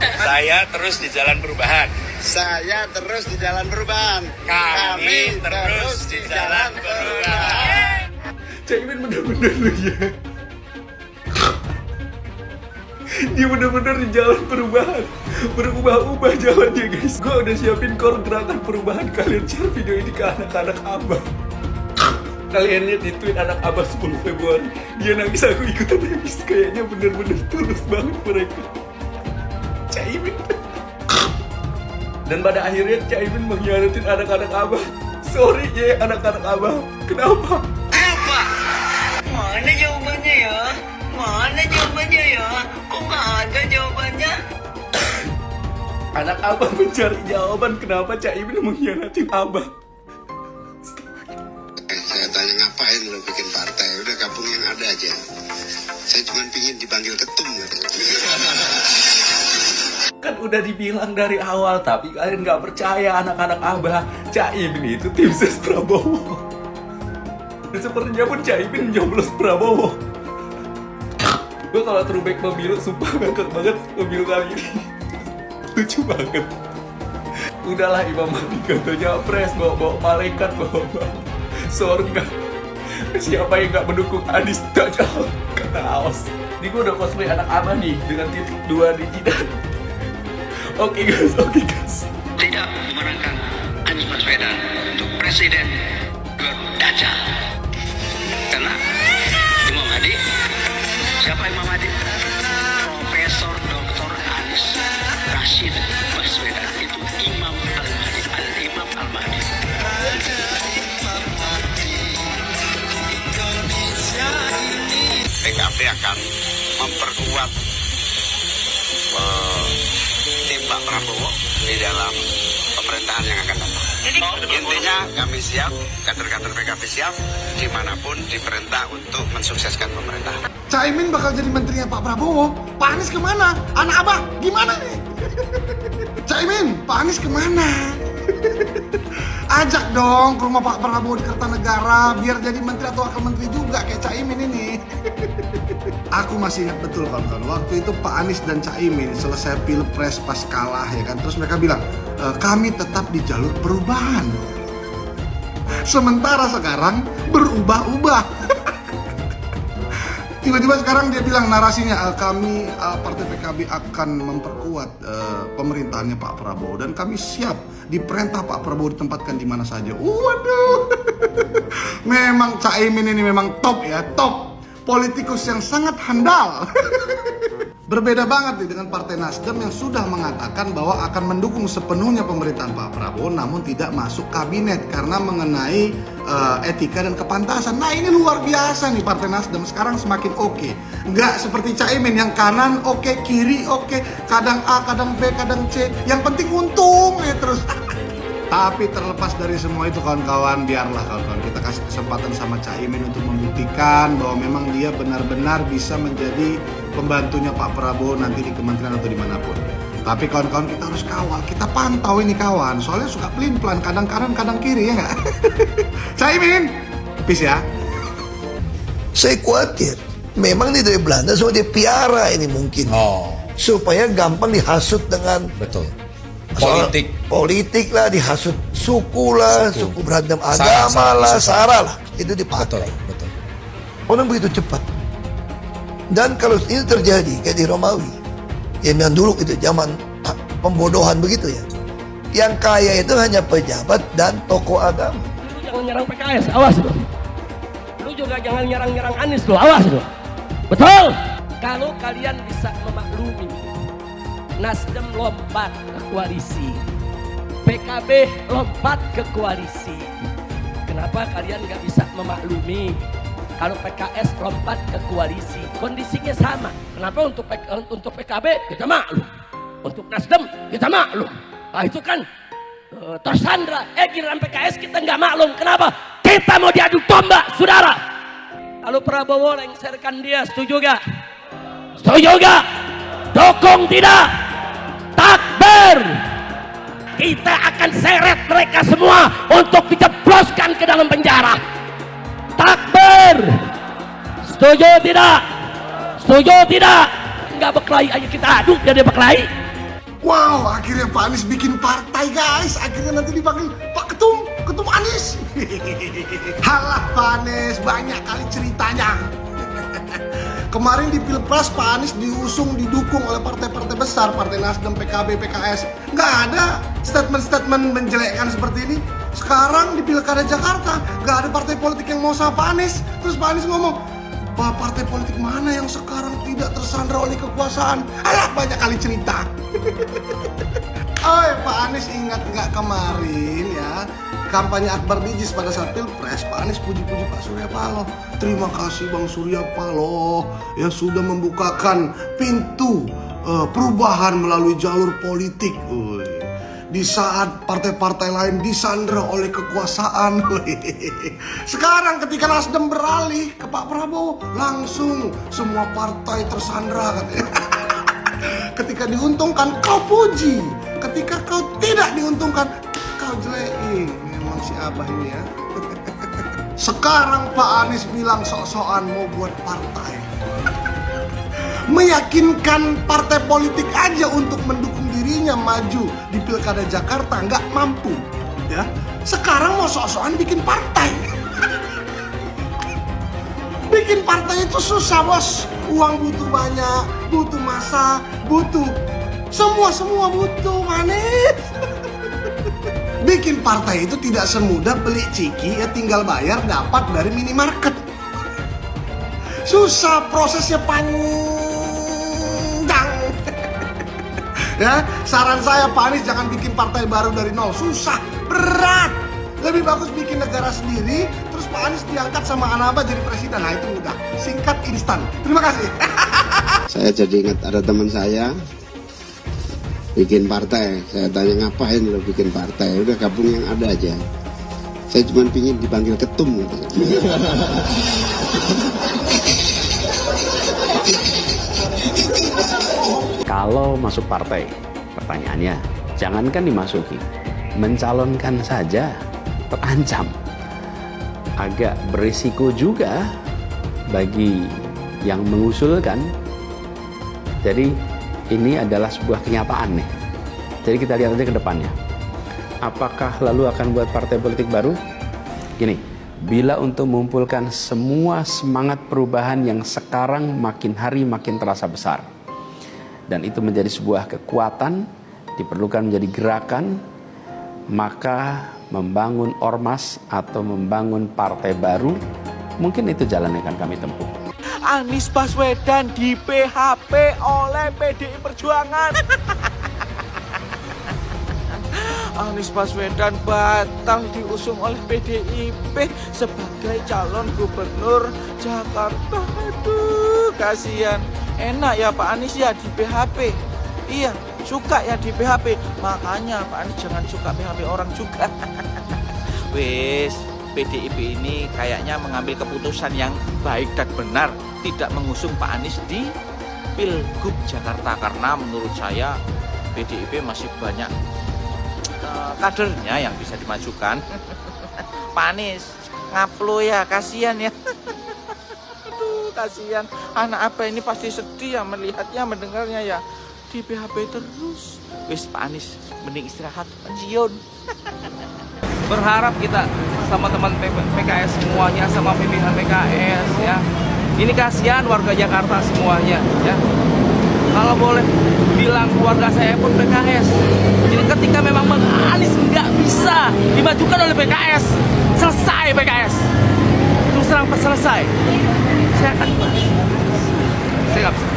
Saya terus di jalan perubahan. Saya terus di jalan perubahan. Kami terus di jalan perubahan. Caimin bener-bener lu ya. Dia bener-bener di jalan perubahan. Berubah-ubah jalannya guys. Gue udah siapin core gerakan perubahan. Kalian share video ini ke anak-anak abah. Kalian lihat di tweet anak abah 10 Februari. Dia nangis, aku ikutan nangis. Kayaknya bener-bener tulus banget mereka. Caimin. Dan pada akhirnya Caimin mengkhianatin anak-anak abah. Sorry ya anak-anak abah. Kenapa? Apa? Mana jawabannya ya? Mana jawabannya ya? Kok nggak ada jawabannya? Anak abah mencari jawaban kenapa Caimin mengkhianatin abah. Saya tanya ngapain lo bikin partai? Udah gabung yang ada aja. Saya cuma pingin dipanggil ketum. Kan udah dibilang dari awal, tapi kalian nggak percaya anak-anak abah. Caimin itu tim ses Prabowo. Dan sepertinya pun Caimin nyoblos Prabowo. Gue kalau throwback pemilu, sumpah ngakak banget pemilu kali ini. Lucu banget. Udahlah Imam Mahdi katanya pres, bawa malaikat, bawa surga. Siapa yang nggak mendukung Anies Dajjal? Kata Aos. Ini gue udah cosplay anak abah nih dengan titik 2 di jidat. Oke guys. Tidak memenangkan Anies Baswedan untuk presiden Dajjal. Karena Imam Mahdi, siapa Imam Mahdi? Profesor Dr. Anies Rashid Baswedan, itu Imam Al-Mahdi, Al-Imam Al-Mahdi. PKB akan memperkuat tim Pak Prabowo di dalam pemerintahan yang akan datang. Intinya kami siap, kader-kader PKB siap, dimanapun diperintah untuk mensukseskan pemerintahan. Caimin bakal jadi menterinya Pak Prabowo. Pak Anies kemana? Anak abah gimana nih? Caimin, Pak Anies kemana? Ajak dong ke rumah Pak Prabowo di Kertanegara biar jadi menteri atau wakil menteri juga kayak Caimin ini. Aku masih ingat betul kawan-kawan, waktu itu Pak Anies dan Caimin selesai pilpres pas kalah ya kan, terus mereka bilang kami tetap di jalur perubahan. Sementara sekarang berubah-ubah. Tiba-tiba sekarang dia bilang narasinya kami partai PKB akan memperkuat pemerintahannya Pak Prabowo dan kami siap diperintah Pak Prabowo ditempatkan di mana saja. Waduh, memang Caimin ini memang top ya, top politikus yang sangat handal. Berbeda banget nih dengan Partai Nasdem yang sudah mengatakan bahwa akan mendukung sepenuhnya pemerintahan Pak Prabowo namun tidak masuk kabinet karena mengenai etika dan kepantasan. Nah ini luar biasa nih Partai Nasdem sekarang semakin oke. Nggak seperti Caimin yang kanan oke, kiri oke, kadang A, kadang B, kadang C. Yang penting untung ya terus. Tapi terlepas dari semua itu kawan-kawan, biarlah kawan-kawan kita kasih kesempatan sama Caimin untuk membuktikan bahwa memang dia benar-benar bisa menjadi pembantunya Pak Prabowo nanti di kementerian atau dimanapun. Tapi kawan-kawan kita harus kawal, kita pantau ini kawan, soalnya suka pelin-pelan, kadang kanan, kadang kiri ya nggak? Caimin, peace ya. Saya khawatir, memang ini dari Belanda semua dia piara ini mungkin. Supaya gampang dihasut dengan politik lah, dihasut suku lah, suku beragam agama lah, sara lah, itu dipakai. Betul. Orang begitu cepat. Dan kalau ini terjadi kayak di Romawi, yang dulu itu zaman pembodohan begitu ya, yang kaya itu hanya pejabat dan tokoh agama. Lu jangan nyerang PKS, awas lu. Lu juga jangan nyerang Anies lu, awas lu. Betul. Kalau kalian bisa memaklumi Nasdem lompat ke koalisi, PKB lompat ke koalisi. Kenapa kalian nggak bisa memaklumi kalau PKS lompat ke koalisi? Kondisinya sama. Kenapa untuk PKB kita maklum, untuk Nasdem kita maklum. Nah itu kan tersandra. Giliran PKS kita nggak maklum. Kenapa? Kita mau diadu domba, saudara. Kalau Prabowo lengserkan dia, setuju gak? Setuju gak? Dukung tidak? Takbir! Kita akan seret mereka semua untuk dijebloskan ke dalam penjara. Takbir! Setuju tidak? Setuju tidak? Enggak berkelahi aja kita adu biar dia berkelahi. Wow, akhirnya Pak Anies bikin partai guys. Akhirnya nanti dipanggil Pak Ketum Anies. Halah Pak Anies, banyak kali ceritanya. Kemarin di Pilpres Pak Anies diusung, didukung oleh partai-partai besar, Partai Nasdem, PKB, PKS. Nggak ada statement-statement menjelekkan seperti ini. Sekarang di Pilkada Jakarta, nggak ada partai politik yang mau sama Pak Anies. Terus Pak Anies ngomong, partai politik mana yang sekarang tidak tersandra oleh kekuasaan? Alah, banyak kali cerita. Oh, Pak Anies ingat nggak kemarin ya, kampanye Akbar Bijis pada saat Pilpres, Pak Anies puji-puji Pak Surya Paloh. Terima kasih Bang Surya Paloh yang sudah membukakan pintu perubahan melalui jalur politik. Di saat partai-partai lain disandra oleh kekuasaan. Sekarang ketika Nasdem beralih ke Pak Prabowo, langsung semua partai tersandra katanya. Ketika diuntungkan kau puji, ketika kau tidak diuntungkan kau jelekin. Memang si Abah ini ya. Sekarang Pak Anies bilang sok-sokan mau buat partai, meyakinkan partai politik aja untuk mendukung dirinya maju di Pilkada Jakarta nggak mampu ya. Sekarang mau sok-sokan bikin partai. Bikin partai itu susah bos. Uang butuh banyak, butuh masa, butuh semua butuh manis. Bikin partai itu tidak semudah beli ciki ya, tinggal bayar dapat dari minimarket. Susah, prosesnya panjang. Ya, saran saya Pak Anies jangan bikin partai baru dari nol, susah, berat. Lebih bagus bikin negara sendiri, terus Pak Anies diangkat sama Anaba jadi presiden. Nah itu mudah, singkat, instan. Terima kasih. Saya jadi ingat ada teman saya bikin partai. Saya tanya ngapain lo bikin partai? Udah gabung yang ada aja. Saya cuma pingin dipanggil ketum. Kalau masuk partai, pertanyaannya, jangankan dimasuki, mencalonkan saja terancam. Agak berisiko juga bagi yang mengusulkan. Jadi ini adalah sebuah kenyataan nih. Jadi kita lihat aja ke depannya. Apakah lalu akan buat partai politik baru? Gini, bila untuk mengumpulkan semua semangat perubahan yang sekarang makin hari makin terasa besar, dan itu menjadi sebuah kekuatan, diperlukan menjadi gerakan, maka membangun ormas atau membangun partai baru, mungkin itu jalan yang akan kami tempuh. Anies Baswedan di PHP oleh PDI Perjuangan. Anies Baswedan batal diusung oleh PDIP sebagai calon gubernur Jakarta. Aduh, kasihan. Enak ya Pak Anies ya di PHP. Iya, suka ya di PHP. Makanya Pak Anies jangan suka PHP orang juga. Wes, PDIP ini kayaknya mengambil keputusan yang baik dan benar, tidak mengusung Pak Anies di Pilgub Jakarta, karena menurut saya PDIP masih banyak kadernya yang bisa dimajukan. Pak Anies ngaplo ya, kasihan ya. Aduh, kasihan. Anak apa ini pasti sedih ya melihatnya, mendengarnya ya. Di PHP terus. Wis Pak Anies mending istirahat, pensiun. Berharap kita sama teman PKS semuanya, sama pimpinan PKS ya. Ini kasihan warga Jakarta semuanya ya. Kalau boleh bilang keluarga saya pun PKS. Jadi ketika memang Bang Anies nggak bisa dimajukan oleh PKS, selesai PKS. Terus terang selesai. Saya akan saya nggak bisa.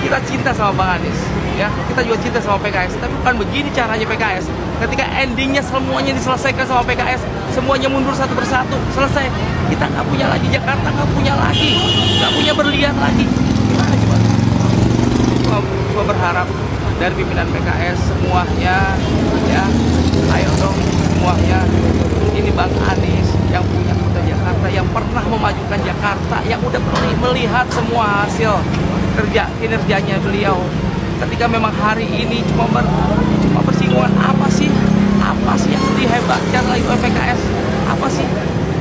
Kita cinta sama Bang Anies ya, kita juga cinta sama PKS, tapi bukan begini caranya PKS. Ketika endingnya semuanya diselesaikan sama PKS, semuanya mundur satu persatu, selesai. Kita nggak punya lagi Jakarta, nggak punya lagi, nggak punya berlian lagi. Gimana coba? Cuma berharap dari pimpinan PKS semuanya ya, ayo dong semuanya. Ini Bang Anies yang punya kota Jakarta, yang pernah memajukan Jakarta, yang udah melihat semua hasil kinerjanya beliau. Ketika memang hari ini cuma bersinggungan, apa sih yang dihebatkan lagi oleh PKS, apa sih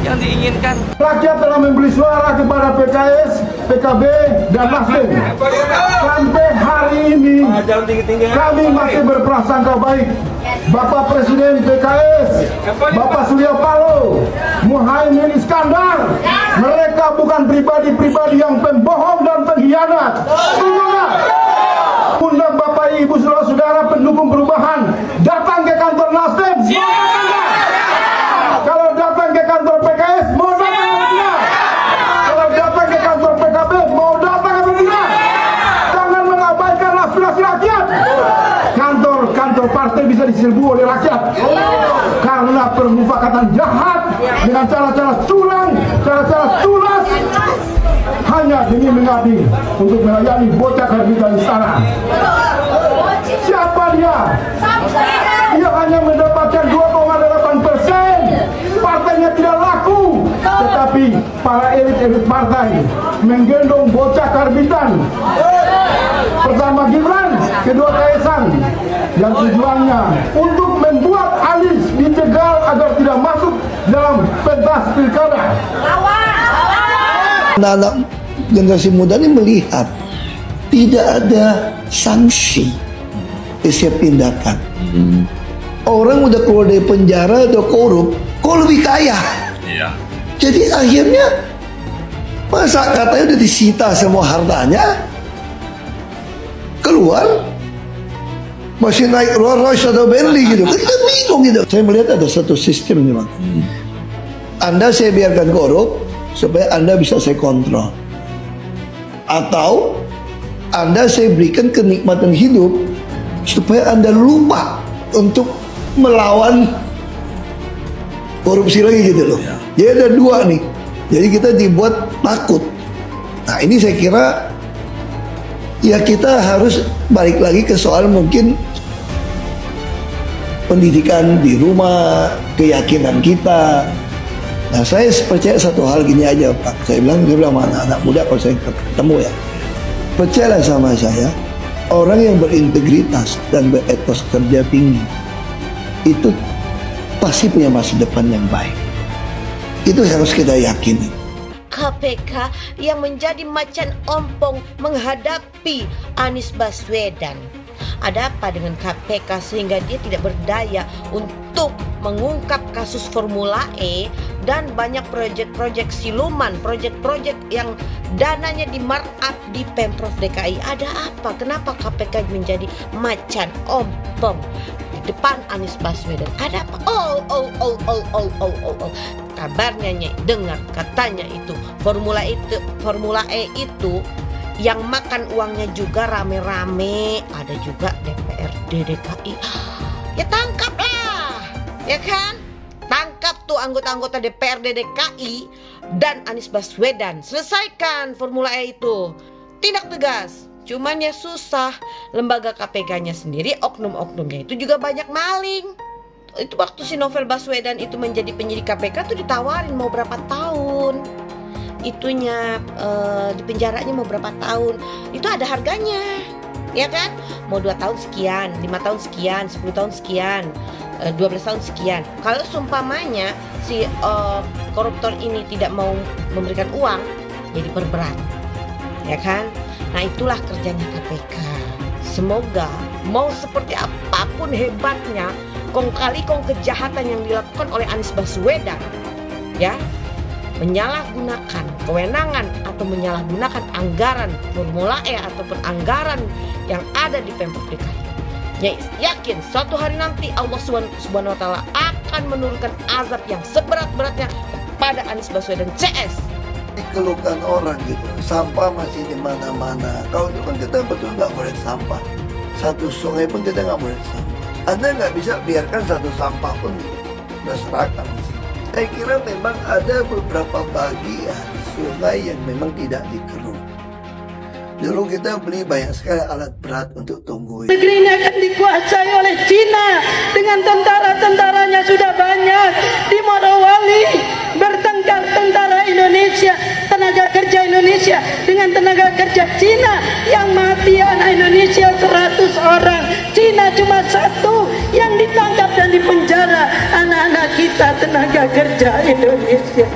yang diinginkan? Rakyat telah memberi suara kepada PKS PKB dan Nasdem. Sampai hari ini kami masih berprasangka baik. Bapak Presiden PKS, Bapak Surya Paloh, Muhaimin Iskandar, mereka bukan pribadi-pribadi yang pembohong dan pengkhianat. Undang Bapak Ibu saudara-saudara pendukung perubahan datang ke kantor Nasdem. Kalau datang ke kantor PKS mau datang atau tidak? Kalau datang ke kantor PKB mau datang atau tidak? Jangan mengabaikan aspirasi rakyat. Kantor partai bisa diserbu oleh rakyat karena permufakatan jahat dengan cara-cara curang, cara-cara tulas, hanya demi mengabdi untuk melayani bocah karbitan istana. Siapa dia? Dia hanya mendapatkan 2,8%. Partainya tidak laku, tetapi para elit-elit partai menggendong bocah karbitan. Pertama Gibran, kedua Kaisang, yang tujuannya untuk membuat Anies dijegal agar tidak masuk dalam pentas pilkada. Anak-anak generasi muda ini melihat tidak ada sanksi setiap tindakan. Orang udah keluar dari penjara atau korup, kok lebih kaya. Jadi akhirnya masa katanya udah disita semua hartanya, keluar masih naik Rolls Royce atau Bentley gitu. Kita bingung gitu. Saya melihat ada satu sistem nih, Bang. Anda saya biarkan korup supaya Anda bisa saya kontrol, atau Anda saya berikan kenikmatan hidup supaya Anda lupa untuk melawan korupsi lagi gitu loh. Jadi ada dua nih. Jadi kita dibuat takut. Nah ini saya kira ya kita harus balik lagi ke soal mungkin pendidikan di rumah, keyakinan kita. Nah saya percaya satu hal gini aja Pak. Saya bilang sama anak-anak muda kalau saya ketemu ya, percayalah sama saya, orang yang berintegritas dan beretos kerja tinggi itu pasti punya masa depan yang baik. Itu harus kita yakini. KPK yang menjadi macan ompong menghadapi Anies Baswedan. Ada apa dengan KPK sehingga dia tidak berdaya untuk mengungkap kasus Formula E dan banyak proyek-proyek siluman, proyek-proyek yang dananya di markup di Pemprov DKI. Ada apa? Kenapa KPK menjadi macan ompong di depan Anies Baswedan? Ada apa? Oh. Kabarnya dengar katanya itu Formula E itu yang makan uangnya juga rame-rame, ada juga DPRD DKI. Ya tangkaplah, ya kan? Tangkap tuh anggota-anggota DPRD DKI dan Anies Baswedan. Selesaikan Formula E itu. Tindak tegas. Cuman ya susah. Lembaga KPK-nya sendiri, oknum-oknumnya itu juga banyak maling. Itu waktu si Novel Baswedan itu menjadi penyidik KPK tuh ditawarin mau berapa tahun. Itunya di penjaranya mau berapa tahun, itu ada harganya, ya kan? Mau 2 tahun sekian, 5 tahun sekian, 10 tahun sekian, 12 tahun sekian. Kalau seumpamanya si koruptor ini tidak mau memberikan uang, jadi perberat, ya kan? Nah itulah kerjanya KPK. Semoga mau seperti apapun hebatnya, kong kali kong kejahatan yang dilakukan oleh Anies Baswedan, ya, menyalahgunakan kewenangan atau menyalahgunakan anggaran Formula E ataupun anggaran yang ada di Pemprov DKI. Ya, yakin suatu hari nanti Allah Subhanahu wa taala akan menurunkan azab yang seberat-beratnya kepada Anies Baswedan CS. Dikeluhkan orang gitu, sampah masih di mana-mana. Kalau itu kan kita betul nggak boleh sampah. Satu sungai pun kita nggak boleh sampah. Anda nggak bisa biarkan satu sampah pun berserakan. Saya kira memang ada beberapa bagian sungai yang memang tidak dikeruk. Dulu kita beli banyak sekali alat berat untuk tumbuh. Negeri ini akan dikuasai oleh Cina dengan tentara-tentaranya sudah banyak. Di Morowali bertengkar tentara Indonesia, tenaga kerja Indonesia dengan tenaga kerja Cina, yang mati anak Indonesia 100 orang. Cina cuma 1 yang ditangkap dan dipenjara, anak-anak kita tenaga kerja Indonesia.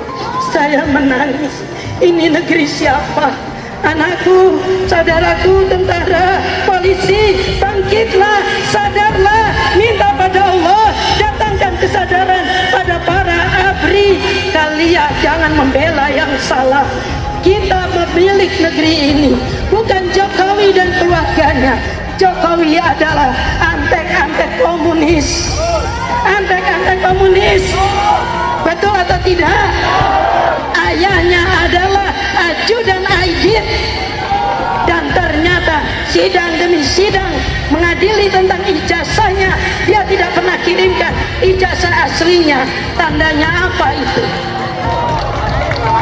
Saya menangis. Ini negeri siapa? Anakku, saudaraku, tentara, polisi, bangkitlah, sadarlah, minta pada Allah, datangkan kesadaran pada para ABRI. Kalian jangan membela yang salah. Kita pemilik negeri ini, bukan Jokowi dan keluarganya. Jokowi adalah antek-antek komunis. Antek-antek komunis. Betul atau tidak? Ayahnya adalah ajudan Aidit. Dan ternyata sidang demi sidang mengadili tentang ijazahnya, dia tidak pernah kirimkan ijazah aslinya. Tandanya apa itu?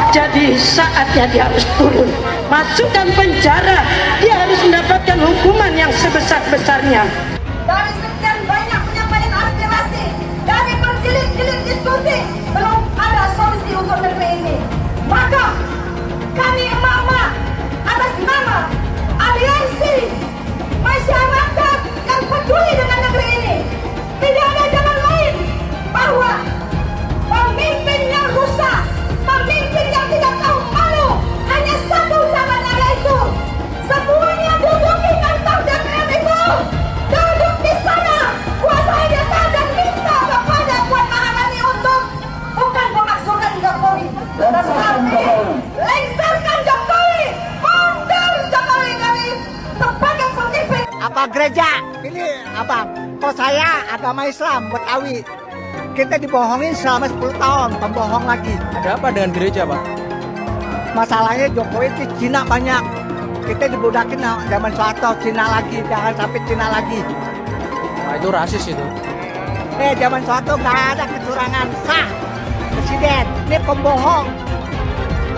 Jadi saatnya dia harus turun, masukkan penjara, dia harus mendapatkan hukuman yang sebesar-besarnya. Dari sekian banyak penyampaian aspirasi, dari berjilid-jilid diskusi, belum ada solusi untuk negeri ini. Maka kami emak-emak atas nama aliansi masyarakat yang peduli dengan negeri ini, tidak ada jalan lain bahwa pemimpin yang rusak, pemimpin yang tidak tahu malu, hanya satu jalan, yaitu semuanya duduk di kantor DPR itu, duduk di sana, kuasai data dan minta kepada Puan Maharani untuk bukan memakzulkan Jokowi, tetapi lengserkan Jokowi, mundur Jokowi dari sebagai pemimpin. Apa gereja? Ini apa? Kok saya agama Islam Betawi. Kita dibohongin selama 10 tahun, pembohong lagi. Ada apa dengan gereja, Pak? Masalahnya Jokowi itu Cina banyak. Kita dibudakin zaman Soeharto, Cina lagi, jangan sampai Cina lagi. Nah, itu rasis itu. Zaman Soeharto nggak ada kecurangan sah. Presiden, ini pembohong.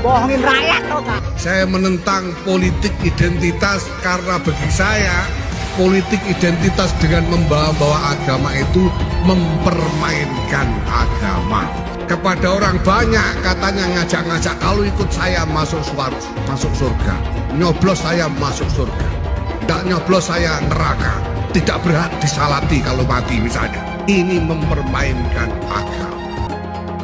Bohongin rakyat, tau nggak? Saya menentang politik identitas karena bagi saya politik identitas dengan membawa-bawa agama itu mempermainkan agama. Kepada orang banyak katanya ngajak-ngajak, kalau ikut saya masuk surga, nyoblos saya masuk surga, tidak nyoblos saya neraka, tidak berhak disalati kalau mati misalnya. Ini mempermainkan agama.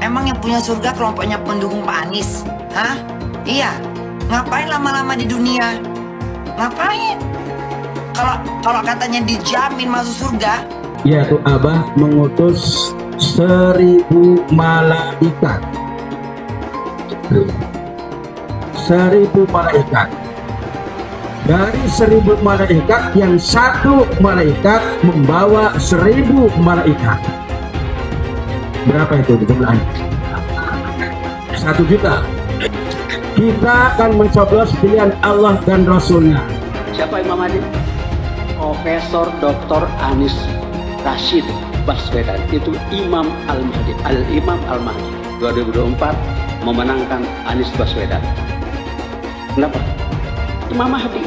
Emang yang punya surga kelompoknya pendukung Pak Anies? Hah? Iya. Ngapain lama-lama di dunia? Ngapain? Kalau katanya dijamin masuk surga, yaitu Abah mengutus 1000 malaikat. 1000 malaikat. Dari 1000 malaikat yang satu malaikat membawa 1000 malaikat. Berapa itu jumlahnya? 1 juta. Kita akan mencoblos pilihan Allah dan Rasulnya. Siapa Imam Mahdi? Profesor Dr. Anies Rashid Baswedan, itu Imam Al-Mahdi, Al-Imam Al-Mahdi 2024 memenangkan Anies Baswedan. Kenapa? Imam Mahdi.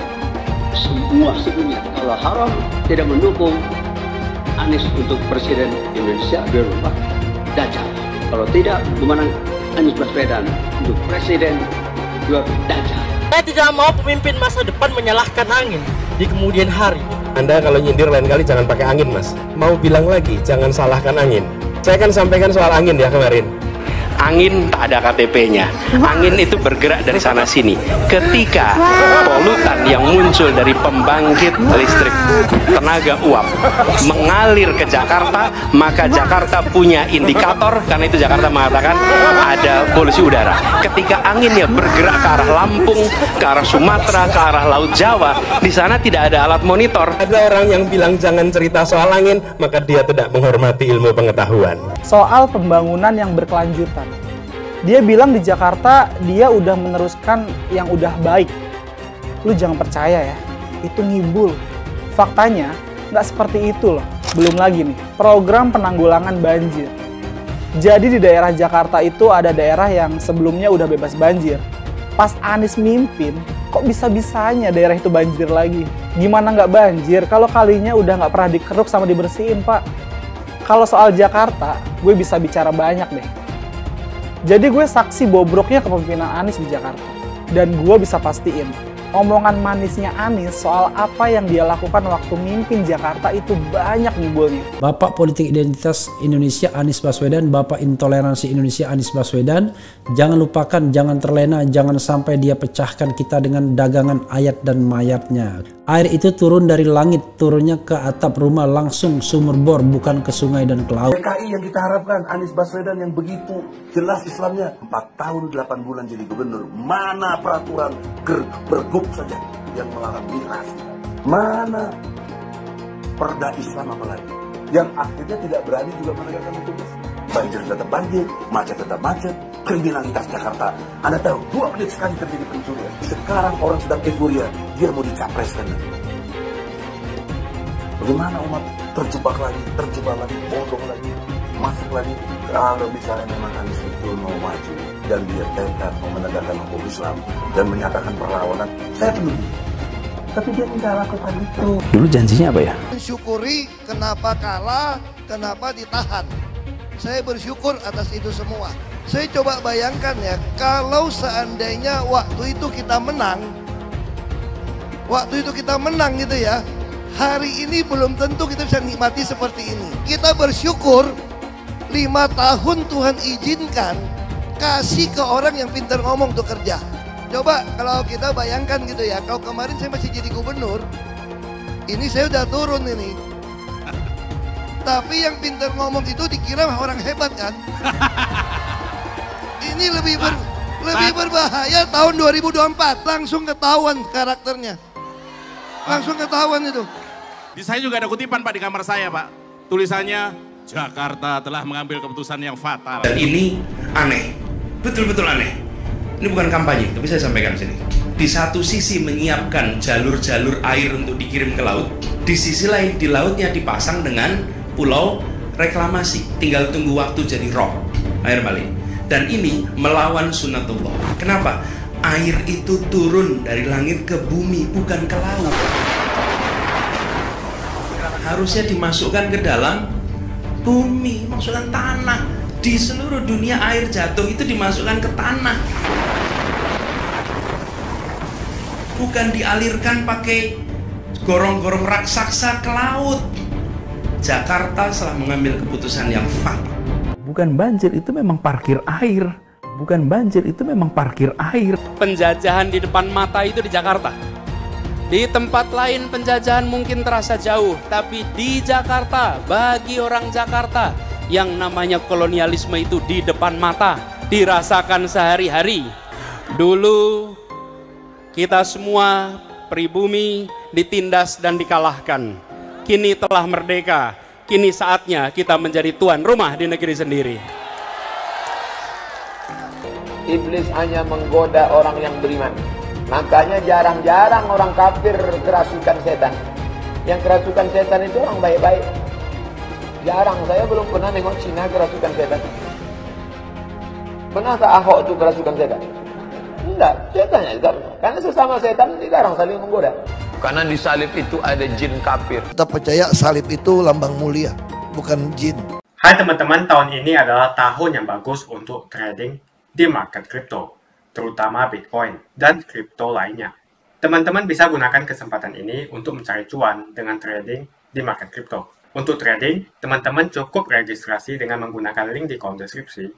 Semua sedunia kalau haram tidak mendukung Anies untuk Presiden Indonesia 2024, Dajjal. Kalau tidak memenang Anies Baswedan untuk Presiden 2024, Dajjal. Saya tidak mau pemimpin masa depan menyalahkan angin di kemudian hari. Anda kalau nyindir lain kali jangan pakai angin, Mas. Mau bilang lagi, jangan salahkan angin. Saya kan sampaikan soal angin ya kemarin. Angin tak ada KTP-nya. Angin itu bergerak dari sana sini. Ketika polutan yang muncul dari pembangkit listrik tenaga uap mengalir ke Jakarta, maka Jakarta punya indikator, karena itu Jakarta mengatakan ada polusi udara. Ketika anginnya bergerak ke arah Lampung, ke arah Sumatera, ke arah Laut Jawa, di sana tidak ada alat monitor. Ada orang yang bilang jangan cerita soal angin, maka dia tidak menghormati ilmu pengetahuan. Soal pembangunan yang berkelanjutan. Dia bilang di Jakarta dia udah meneruskan yang udah baik. Lu jangan percaya ya, itu ngibul. Faktanya nggak seperti itu loh. Belum lagi nih, program penanggulangan banjir. Jadi di daerah Jakarta itu ada daerah yang sebelumnya udah bebas banjir. Pas Anies mimpin, kok bisa-bisanya daerah itu banjir lagi? Gimana nggak banjir kalau kalinya udah nggak pernah dikeruk sama dibersihin, Pak? Kalau soal Jakarta, gue bisa bicara banyak deh. Jadi gue saksi bobroknya kepemimpinan Anies di Jakarta. Dan gue bisa pastiin, Omongan manisnya Anies soal apa yang dia lakukan waktu mimpin Jakarta itu banyak nyebulnya. Bapak Politik Identitas Indonesia Anies Baswedan, Bapak Intoleransi Indonesia Anies Baswedan, jangan lupakan, jangan terlena, jangan sampai dia pecahkan kita dengan dagangan ayat dan mayatnya. Air itu turun dari langit, turunnya ke atap rumah langsung sumur bor, bukan ke sungai dan ke laut. PKI yang kita harapkan, Anies Baswedan yang begitu jelas Islamnya, 4 tahun 8 bulan jadi gubernur. Mana peraturan pergub saja yang melarang migrasi? Mana perda Islam apalagi? Yang akhirnya tidak berani juga menegakkan hukum. Banjir tetap banjir, macet tetap macet, kriminalitas Jakarta. Anda tahu, 2 menit sekali terjadi pencurian. Sekarang orang sedang euforia, dia mau dicapreskan. Bagaimana umat terjebak lagi, bodoh lagi, masuk lagi. Kalau misalnya memang Anies itu mau maju dan dia tekad mau menegakkan hukum Islam dan menyatakan perlawanan, saya peduli. Tapi dia tidak lakukan itu. Dulu janjinya apa ya? Mensyukuri kenapa kalah, kenapa ditahan. Saya bersyukur atas itu semua. Saya coba bayangkan ya, kalau seandainya waktu itu kita menang gitu ya, hari ini belum tentu kita bisa nikmati seperti ini. Kita bersyukur 5 tahun Tuhan izinkan kasih ke orang yang pintar ngomong untuk kerja. Coba kalau kita bayangkan gitu ya, kalau kemarin saya masih jadi gubernur, ini saya udah turun ini. Tapi yang pintar ngomong itu dikira orang hebat kan? Ini lebih berbahaya tahun 2024, langsung ketahuan karakternya. Langsung ketahuan itu. Di saya juga ada kutipan Pak di kamar saya Pak. Tulisannya, Jakarta telah mengambil keputusan yang fatal. Dan ini aneh, betul-betul aneh. Ini bukan kampanye, tapi saya sampaikan sini. Di satu sisi menyiapkan jalur-jalur air untuk dikirim ke laut, di sisi lain di lautnya dipasang dengan pulau reklamasi, tinggal tunggu waktu jadi rob, air balik. Dan ini melawan sunnatullah. Kenapa? Air itu turun dari langit ke bumi, bukan ke laut. Harusnya dimasukkan ke dalam bumi, masukkan tanah. Di seluruh dunia air jatuh itu dimasukkan ke tanah. Bukan dialirkan pakai gorong-gorong raksasa ke laut. Jakarta telah mengambil keputusan yang fatal. Bukan banjir, itu memang parkir air. Bukan banjir, itu memang parkir air. Penjajahan di depan mata itu di Jakarta. Di tempat lain penjajahan mungkin terasa jauh, tapi di Jakarta, bagi orang Jakarta, yang namanya kolonialisme itu di depan mata, dirasakan sehari-hari. Dulu kita semua pribumi ditindas dan dikalahkan. Kini telah merdeka, kini saatnya kita menjadi tuan rumah di negeri sendiri. Iblis hanya menggoda orang yang beriman. Makanya jarang-jarang orang kafir kerasukan setan. Yang kerasukan setan itu orang baik-baik. Jarang, saya belum pernah nengok Cina kerasukan setan. Pernahkah Ahok itu kerasukan setan? Enggak, setannya juga. Karena sesama setan dilarang saling menggoda. Karena di salib itu ada jin kafir. Kita percaya salib itu lambang mulia, bukan jin. Hai teman-teman, tahun ini adalah tahun yang bagus untuk trading di market kripto, terutama Bitcoin dan kripto lainnya. Teman-teman bisa gunakan kesempatan ini untuk mencari cuan dengan trading di market kripto. Untuk trading, teman-teman cukup registrasi dengan menggunakan link di kolom deskripsi,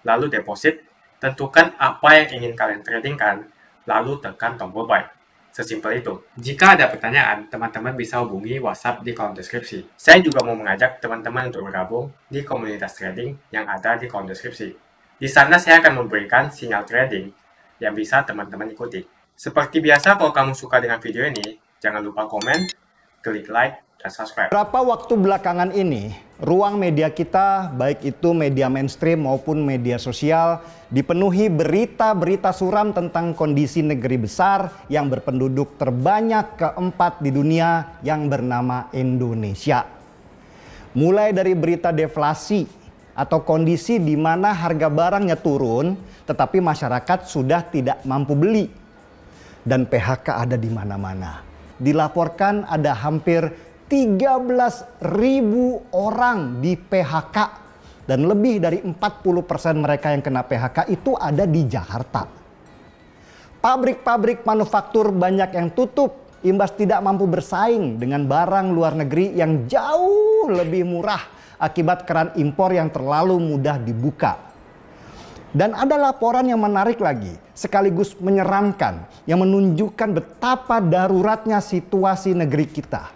lalu deposit, tentukan apa yang ingin kalian tradingkan, lalu tekan tombol buy. Sesimpel itu. Jika ada pertanyaan, teman-teman bisa hubungi WhatsApp di kolom deskripsi. Saya juga mau mengajak teman-teman untuk bergabung di komunitas trading yang ada di kolom deskripsi. Di sana saya akan memberikan sinyal trading yang bisa teman-teman ikuti. Seperti biasa, kalau kamu suka dengan video ini, jangan lupa komen, klik like, dan subscribe. Beberapa waktu belakangan ini, ruang media kita, baik itu media mainstream maupun media sosial, dipenuhi berita-berita suram tentang kondisi negeri besar yang berpenduduk terbanyak keempat di dunia yang bernama Indonesia. Mulai dari berita deflasi atau kondisi di mana harga barangnya turun, tetapi masyarakat sudah tidak mampu beli. Dan PHK ada di mana-mana. Dilaporkan ada hampir 13.000 orang di PHK dan lebih dari 40% mereka yang kena PHK itu ada di Jakarta. Pabrik-pabrik manufaktur banyak yang tutup, imbas tidak mampu bersaing dengan barang luar negeri yang jauh lebih murah akibat keran impor yang terlalu mudah dibuka. Dan ada laporan yang menarik lagi, sekaligus menyeramkan, yang menunjukkan betapa daruratnya situasi negeri kita.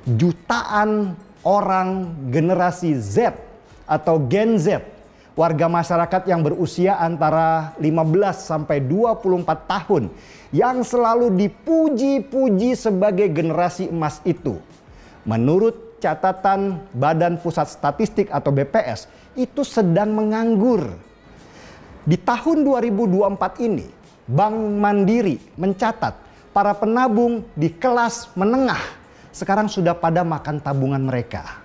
Jutaan orang generasi Z atau Gen Z, warga masyarakat yang berusia antara 15 sampai 24 tahun, yang selalu dipuji-puji sebagai generasi emas itu. Menurut catatan Badan Pusat Statistik atau BPS, itu sedang menganggur. Di tahun 2024 ini, Bank Mandiri mencatat para penabung di kelas menengah sekarang sudah pada makan tabungan mereka.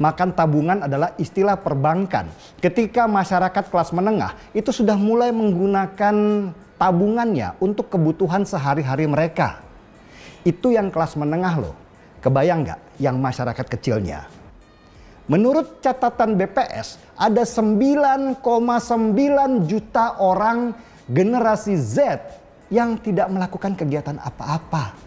Makan tabungan adalah istilah perbankan. Ketika masyarakat kelas menengah itu sudah mulai menggunakan tabungannya untuk kebutuhan sehari-hari mereka. Itu yang kelas menengah loh. Kebayang nggak yang masyarakat kecilnya? Menurut catatan BPS, ada 9,9 juta orang generasi Z yang tidak melakukan kegiatan apa-apa.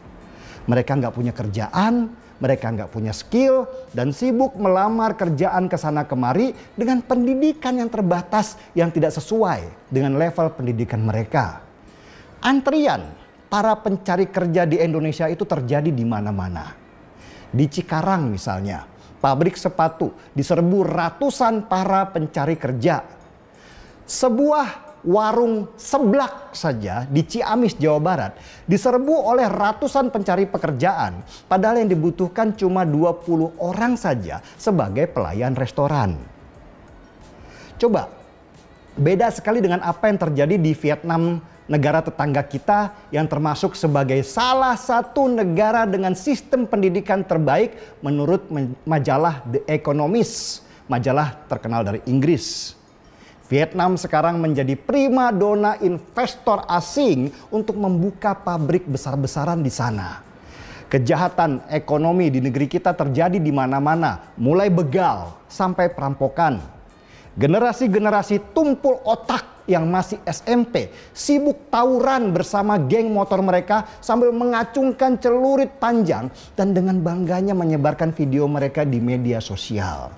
Mereka nggak punya kerjaan, mereka nggak punya skill, dan sibuk melamar kerjaan ke sana kemari dengan pendidikan yang terbatas yang tidak sesuai dengan level pendidikan mereka. Antrian para pencari kerja di Indonesia itu terjadi di mana-mana. Di Cikarang misalnya, pabrik sepatu diserbu ratusan para pencari kerja. Sebuah warung seblak saja di Ciamis, Jawa Barat diserbu oleh ratusan pencari pekerjaan. Padahal yang dibutuhkan cuma 20 orang saja sebagai pelayan restoran. Coba, beda sekali dengan apa yang terjadi di Vietnam, negara tetangga kita yang termasuk sebagai salah satu negara dengan sistem pendidikan terbaik menurut majalah The Economist, majalah terkenal dari Inggris. Vietnam sekarang menjadi primadona investor asing untuk membuka pabrik besar-besaran di sana. Kejahatan ekonomi di negeri kita terjadi di mana-mana, mulai begal sampai perampokan. Generasi-generasi tumpul otak yang masih SMP sibuk tawuran bersama geng motor mereka sambil mengacungkan celurit panjang dan dengan bangganya menyebarkan video mereka di media sosial.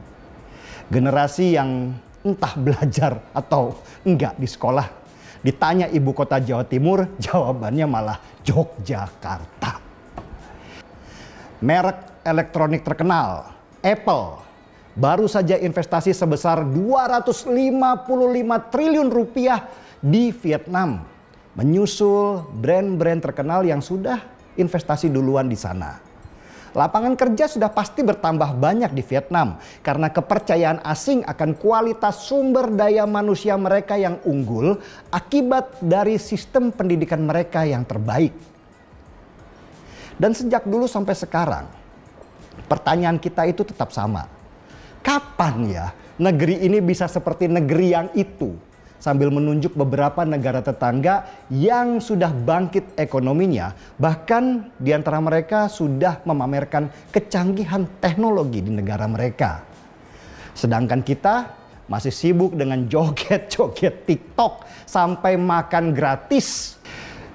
Generasi yang entah belajar atau enggak di sekolah. Ditanya ibu kota Jawa Timur, jawabannya malah Yogyakarta. Merek elektronik terkenal, Apple, baru saja investasi sebesar 255 triliun rupiah di Vietnam. Menyusul brand-brand terkenal yang sudah investasi duluan di sana. Lapangan kerja sudah pasti bertambah banyak di Vietnam karena kepercayaan asing akan kualitas sumber daya manusia mereka yang unggul akibat dari sistem pendidikan mereka yang terbaik. Dan sejak dulu sampai sekarang, pertanyaan kita itu tetap sama. Kapan ya negeri ini bisa seperti negeri yang itu? Sambil menunjuk beberapa negara tetangga yang sudah bangkit ekonominya. Bahkan di antara mereka sudah memamerkan kecanggihan teknologi di negara mereka. Sedangkan kita masih sibuk dengan joget-joget TikTok sampai makan gratis.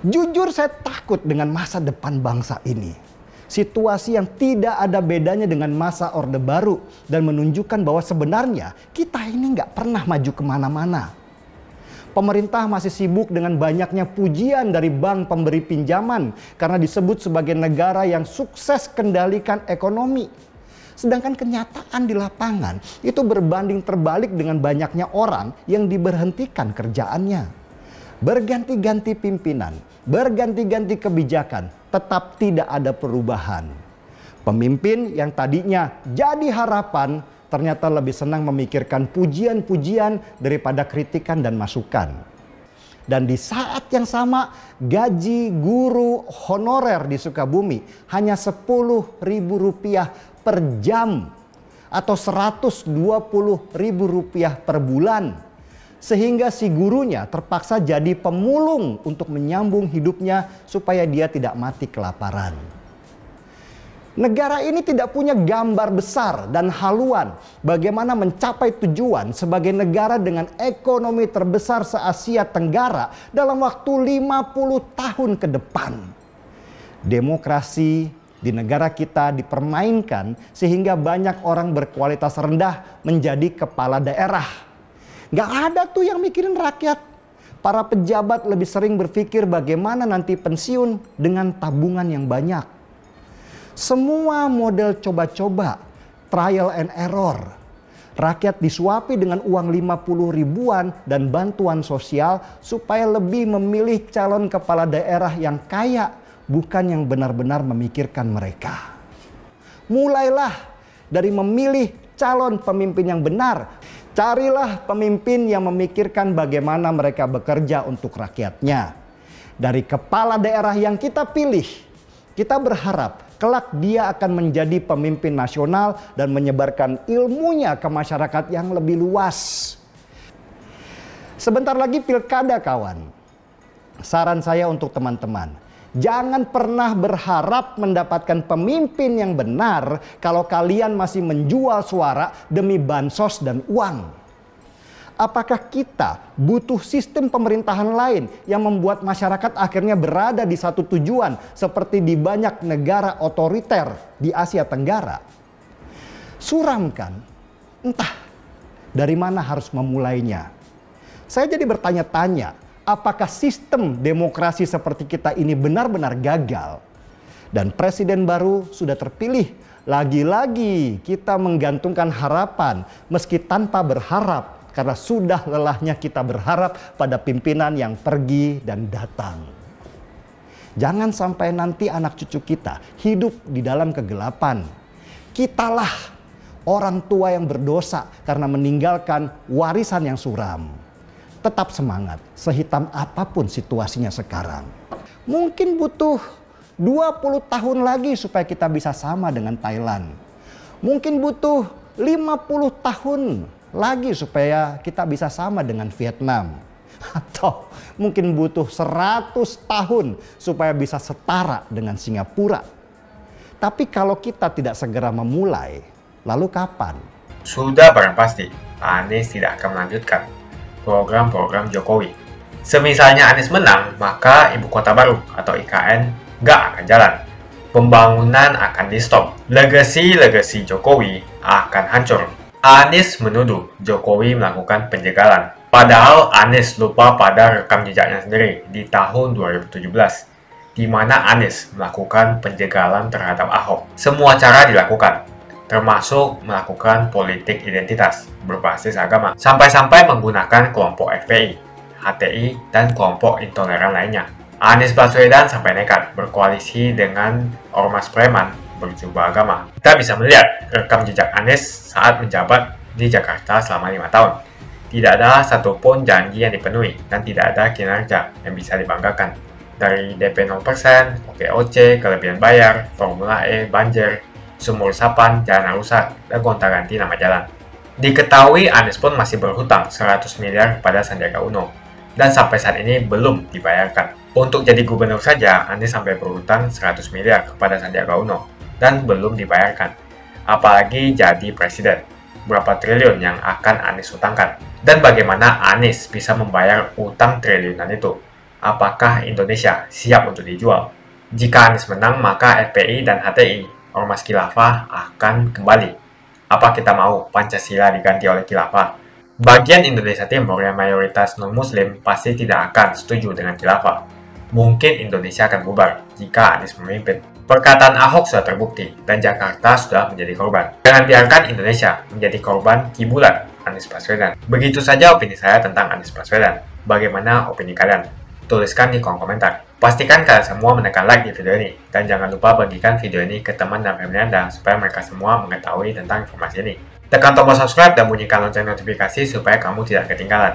Jujur saya takut dengan masa depan bangsa ini. Situasi yang tidak ada bedanya dengan masa Orde Baru dan menunjukkan bahwa sebenarnya kita ini nggak pernah maju kemana-mana. Pemerintah masih sibuk dengan banyaknya pujian dari bank pemberi pinjaman karena disebut sebagai negara yang sukses kendalikan ekonomi. Sedangkan kenyataan di lapangan itu berbanding terbalik dengan banyaknya orang yang diberhentikan kerjaannya. Berganti-ganti pimpinan, berganti-ganti kebijakan, tetap tidak ada perubahan. Pemimpin yang tadinya jadi harapan ternyata lebih senang memikirkan pujian-pujian daripada kritikan dan masukan. Dan di saat yang sama, gaji guru honorer di Sukabumi hanya Rp10.000 per jam atau Rp120.000 per bulan. Sehingga si gurunya terpaksa jadi pemulung untuk menyambung hidupnya supaya dia tidak mati kelaparan. Negara ini tidak punya gambar besar dan haluan bagaimana mencapai tujuan sebagai negara dengan ekonomi terbesar se-Asia Tenggara dalam waktu 50 tahun ke depan. Demokrasi di negara kita dipermainkan sehingga banyak orang berkualitas rendah menjadi kepala daerah. Gak ada tuh yang mikirin rakyat. Para pejabat lebih sering berpikir bagaimana nanti pensiun dengan tabungan yang banyak. Semua model coba-coba, trial and error. Rakyat disuapi dengan uang 50 ribuan dan bantuan sosial supaya lebih memilih calon kepala daerah yang kaya, bukan yang benar-benar memikirkan mereka. Mulailah dari memilih calon pemimpin yang benar. Carilah pemimpin yang memikirkan bagaimana mereka bekerja untuk rakyatnya. Dari kepala daerah yang kita pilih, kita berharap kelak dia akan menjadi pemimpin nasional dan menyebarkan ilmunya ke masyarakat yang lebih luas. Sebentar lagi pilkada, kawan. Saran saya untuk teman-teman, jangan pernah berharap mendapatkan pemimpin yang benar kalau kalian masih menjual suara demi bansos dan uang. Apakah kita butuh sistem pemerintahan lain yang membuat masyarakat akhirnya berada di satu tujuan seperti di banyak negara otoriter di Asia Tenggara? Suram kan? Entah dari mana harus memulainya. Saya jadi bertanya-tanya, apakah sistem demokrasi seperti kita ini benar-benar gagal? Dan presiden baru sudah terpilih. Lagi-lagi kita menggantungkan harapan meski tanpa berharap. Karena sudah lelahnya kita berharap pada pimpinan yang pergi dan datang. Jangan sampai nanti anak cucu kita hidup di dalam kegelapan. Kitalah orang tua yang berdosa karena meninggalkan warisan yang suram. Tetap semangat, sehitam apapun situasinya sekarang. Mungkin butuh 20 tahun lagi supaya kita bisa sama dengan Thailand. Mungkin butuh 50 tahun lagi supaya kita bisa sama dengan Vietnam. Atau mungkin butuh 100 tahun supaya bisa setara dengan Singapura. Tapi kalau kita tidak segera memulai, lalu kapan? Sudah barang pasti, Anies tidak akan melanjutkan program-program Jokowi. Semisalnya Anies menang, maka Ibu Kota Baru atau IKN nggak akan jalan. Pembangunan akan di-stop. Legasi-legasi Jokowi akan hancur. Anies menuduh Jokowi melakukan penjagalan. Padahal Anies lupa pada rekam jejaknya sendiri di tahun 2017, di mana Anies melakukan penjagalan terhadap Ahok. Semua cara dilakukan, termasuk melakukan politik identitas berbasis agama, sampai-sampai menggunakan kelompok FPI, HTI, dan kelompok intoleran lainnya. Anies Baswedan sampai nekat berkoalisi dengan ormas preman berjubah agama. Kita bisa melihat rekam jejak Anies saat menjabat di Jakarta selama 5 tahun. Tidak ada satupun janji yang dipenuhi dan tidak ada kinerja yang bisa dibanggakan. Dari DP 0%, OKOC, kelebihan bayar, Formula E, banjir, sumur resapan, jalan rusak, dan gonta-ganti nama jalan. Diketahui Anies pun masih berhutang 100 miliar kepada Sandiaga Uno dan sampai saat ini belum dibayarkan. Untuk jadi gubernur saja, Anies sampai berhutang 100 miliar kepada Sandiaga Uno dan belum dibayarkan. Apalagi jadi presiden. Berapa triliun yang akan Anies utangkan? Dan bagaimana Anies bisa membayar utang triliunan itu? Apakah Indonesia siap untuk dijual? Jika Anies menang, maka FPI dan HTI, ormas khilafah, akan kembali. Apa kita mau Pancasila diganti oleh khilafah? Bagian Indonesia Timur yang mayoritas non-muslim pasti tidak akan setuju dengan khilafah. Mungkin Indonesia akan bubar jika Anies memimpin. Perkataan Ahok sudah terbukti dan Jakarta sudah menjadi korban. Jangan biarkan Indonesia menjadi korban kibulan Anies Baswedan. Begitu saja opini saya tentang Anies Baswedan. Bagaimana opini kalian? Tuliskan di kolom komentar. Pastikan kalian semua menekan like di video ini. Dan jangan lupa bagikan video ini ke teman dan family Anda supaya mereka semua mengetahui tentang informasi ini. Tekan tombol subscribe dan bunyikan lonceng notifikasi supaya kamu tidak ketinggalan.